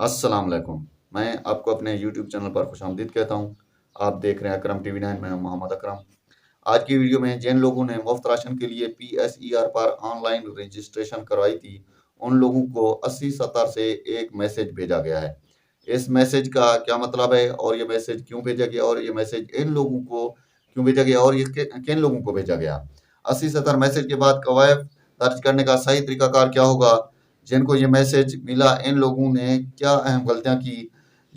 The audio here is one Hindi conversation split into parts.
अस्सलाम वालेकुम। मैं आपको अपने यूट्यूब चैनल पर खुशामदीद कहता हूँ। आप देख रहे हैं अकरम टीवी 9, मैं हूं मोहम्मद अकरम। आज की वीडियो में जिन लोगों ने मुफ्त राशन के लिए पीएसईआर पर ऑनलाइन रजिस्ट्रेशन करवाई थी, उन लोगों को 8070 से एक मैसेज भेजा गया है। इस मैसेज का क्या मतलब है और ये मैसेज क्यों भेजा गया और ये मैसेज इन लोगों को क्यों भेजा गया और ये किन लोगों को भेजा गया? 8070 मैसेज के बाद कवायद दर्ज करने का सही तरीकाकार क्या होगा? जिनको ये मैसेज मिला, इन लोगों ने क्या अहम गलतियां की?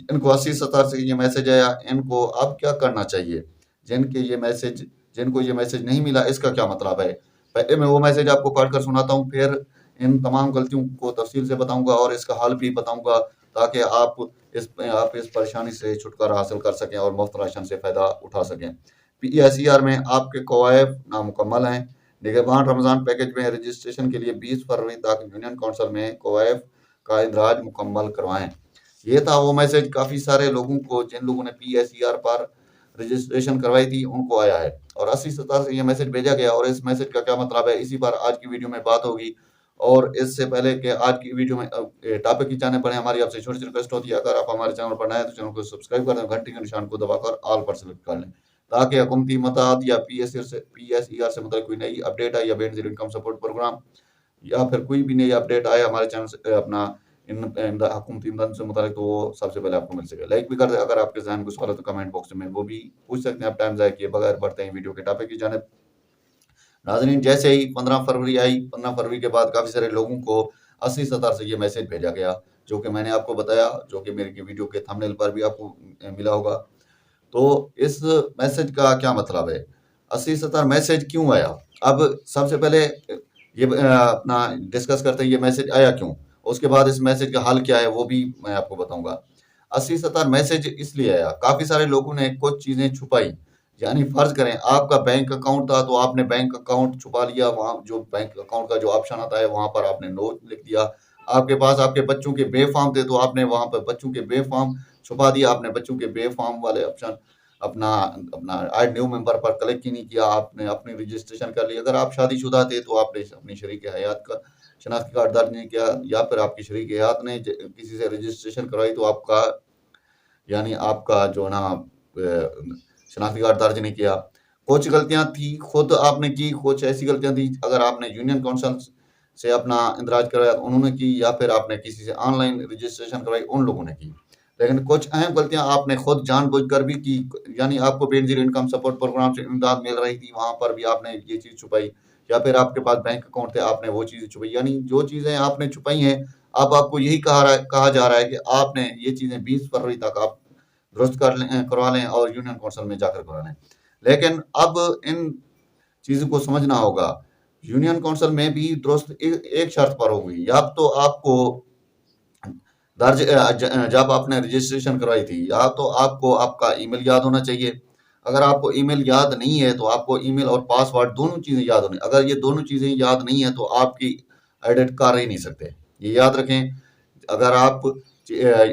इनको 8070 से ये मैसेज आया, इनको अब क्या करना चाहिए? जिनके ये मैसेज जिनको ये मैसेज नहीं मिला, इसका क्या मतलब है? पहले मैं वो मैसेज आपको पढ़कर सुनाता हूँ, फिर इन तमाम गलतियों को तफसील से बताऊंगा और इसका हल भी बताऊंगा, ताकि आप इस परेशानी से छुटकारा हासिल कर सकें और मुफ्त राशन से फ़ायदा उठा सकें। पीएसईआर में आपके कवायद नामुकम्मल हैं। निगहबान रमज़ान पैकेज में रजिस्ट्रेशन के लिए 20 फरवरी तक यूनियन काउंसिल में कवायद का इंदराज मुकम्मल करवाएं। ये था वो मैसेज काफ़ी सारे लोगों को, जिन लोगों ने पीएसईआर पर रजिस्ट्रेशन करवाई थी, उनको आया है और 8070 से ये मैसेज भेजा गया और इस मैसेज का क्या मतलब है, इसी पर आज की वीडियो में बात होगी। और इससे पहले कि आज की वीडियो में टॉपिक की जाने पड़े, हमारी आपसे छोटी सी रिक्वेस्ट होती है, अगर आप हमारे चैनल पर नए हैं तो चैनल को सब्सक्राइब कर दें, घंटी के निशान को दबाकर ऑल पर सेलेक्ट कर लें, ताकि हुकूमती मदद या पीएसईआर से मतलब कोई नई अपडेट आई या बेनजीर इनकम सपोर्ट प्रोग्राम या फिर कोई भी नई अपडेट आए हमारे चैनल से अपना इन हुकूमती इमदाद से मुतालिक, तो वो सबसे पहले आपको मिल सके। लाइक भी कर दें, अगर आपके ज़हन में कुछ सवाल है तो कमेंट बॉक्स में वो भी पूछ सकते हैं। आप टाइम ज़ाया किए बगैर बढ़ते हैं वीडियो के टॉपिक की जानिब। नाज़रीन, जैसे ही 15 फरवरी आई, 15 फरवरी के बाद काफ़ी सारे लोगों को 8070 से ये मैसेज भेजा गया, जो कि मैंने आपको बताया, जो कि मेरी वीडियो के थंबनेल पर भी आपको मिला होगा। तो इस मैसेज का क्या मतलब है? 8070 मैसेज क्यों आया? अब सबसे पहले ये अपना डिस्कस करते हैं, ये मैसेज आया क्यों? उसके बाद इस मैसेज का हल क्या है, वो भी मैं आपको बताऊँगा। 8070 मैसेज इसलिए आया, काफ़ी सारे लोगों ने कुछ चीज़ें छुपाई। यानी फ़र्ज़ करें आपका बैंक अकाउंट था, तो आपने बैंक अकाउंट छुपा लिया, वहाँ जो बैंक अकाउंट का जो ऑप्शन आता है, वहाँ पर आपने नो लिख दिया। आपके पास आपके बच्चों के बे फ़ॉर्म थे, तो आपने वहाँ पर बच्चों के बे फ़ॉर्म छुपा दिया, आपने बच्चों के बे फ़ॉर्म वाले ऑप्शन अपना अपना ऐड न्यू मेंबर पर क्लिक ही नहीं किया, आपने अपनी रजिस्ट्रेशन कर ली। अगर आप शादीशुदा थे, तो आपने अपनी शरीक हयात का शनाख्ती कार्ड दर्ज नहीं किया, या फिर आपकी शरीक हयात ने किसी से रजिस्ट्रेशन करवाई, तो आपका यानी आपका जो ना शनाख्ती कार्ड दर्ज नहीं किया। कुछ गलतियां थी खुद आपने की, कुछ ऐसी गलतियां थी अगर आपने यूनियन काउंसिल से अपना इंदराज करवाया उन्होंने की, या फिर आपने किसी से ऑनलाइन रजिस्ट्रेशन करवाई उन लोगों ने की। लेकिन कुछ अहम गलतियां आपने खुद जानबूझकर भी की, यानी आपको बेनजीर इनकम सपोर्ट प्रोग्राम से इमदाद मिल रही थी, वहां पर भी आपने ये चीज छुपाई, या फिर आपके पास बैंक अकाउंट थे, आपने वो चीजें छुपाई। यानी जो चीजें आपने छुपाई हैं, अब आपको यही कहा जा रहा है कि आपने ये चीजें 20 फरवरी तक आप दुरुस्त करवा लें और यूनियन काउंसिल में जाकर करवा लें। लेकिन अब इन चीज़ों को समझना होगा। यूनियन काउंसिल में भी दुरुस्त एक शर्त पर होगी, या तो आपको जब आपने रजिस्ट्रेशन करवाई थी, या तो आपको आपका ईमेल याद होना चाहिए। अगर आपको ईमेल याद नहीं है, तो आपको ईमेल और पासवर्ड दोनों चीज़ें याद होनी। अगर ये दोनों चीज़ें याद नहीं है, तो आपकी एडिट कर ही नहीं सकते। ये याद रखें। अगर आप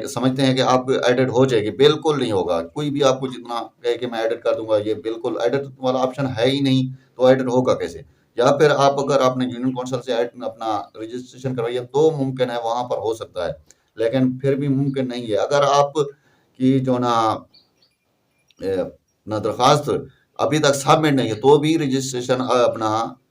समझते हैं कि आप एडिट हो जाएगी, बिल्कुल नहीं होगा। कोई भी आपको जितना कहे कि मैं एडिट कर दूंगा, ये बिल्कुल एडिट वाला ऑप्शन है ही नहीं, तो एडिट होगा कैसे? या फिर अगर आपने यूनियन काउंसिल से अपना रजिस्ट्रेशन करवाई है, तो मुमकिन है, वहां पर हो सकता है, लेकिन फिर भी मुमकिन नहीं है। अगर आप की जो ना ना दरख्वास्त अभी तक सबमिट नहीं है, तो भी रजिस्ट्रेशन अपना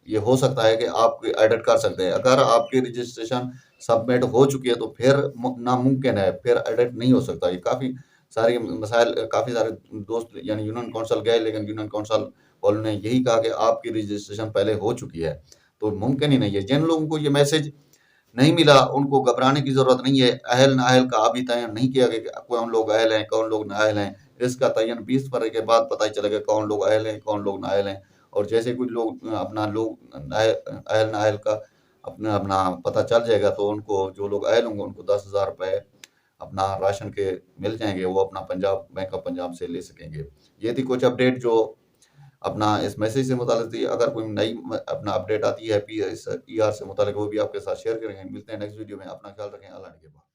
ये हो सकता है कि आप एडिट कर सकते हैं। अगर आपकी रजिस्ट्रेशन सबमिट हो चुकी है, तो फिर नामुमकिन है, फिर एडिट नहीं हो सकता। ये काफ़ी सारी मसाइल, काफ़ी सारे दोस्त यानी यूनियन काउंसिल गए, लेकिन यूनियन काउंसिल वालों ने यही कहा कि आपकी रजिस्ट्रेशन पहले हो चुकी है, तो मुमकिन ही नहीं है। जिन लोगों को ये मैसेज नहीं मिला, उनको घबराने की ज़रूरत नहीं है। अहल नाअहल का अभी तयन नहीं किया गया कि कौन लोग अहल हैं, कौन लोग नाअहल हैं। इसका तयन 20 फरवरी के बाद पता ही चलेगा कौन लोग अहल हैं, कौन लोग नाअहल हैं। और जैसे कुछ लोग अहल नाअहल का अपना अपना पता चल जाएगा, तो उनको, जो लोग अहल होंगे, उनको 10,000 रुपए अपना राशन के मिल जाएंगे, वो अपना पंजाब बैंक ऑफ पंजाब से ले सकेंगे। ये थी कुछ अपडेट जो अपना इस मैसेज से मुताल्लिक थी। अगर कोई नई अपना अपडेट आती है पीएसईआर से मुताल्लिक, वो भी आपके साथ शेयर करेंगे। मिलते हैं नेक्स्ट वीडियो में। अपना ख्याल रखें। अल्लाह निगहबान।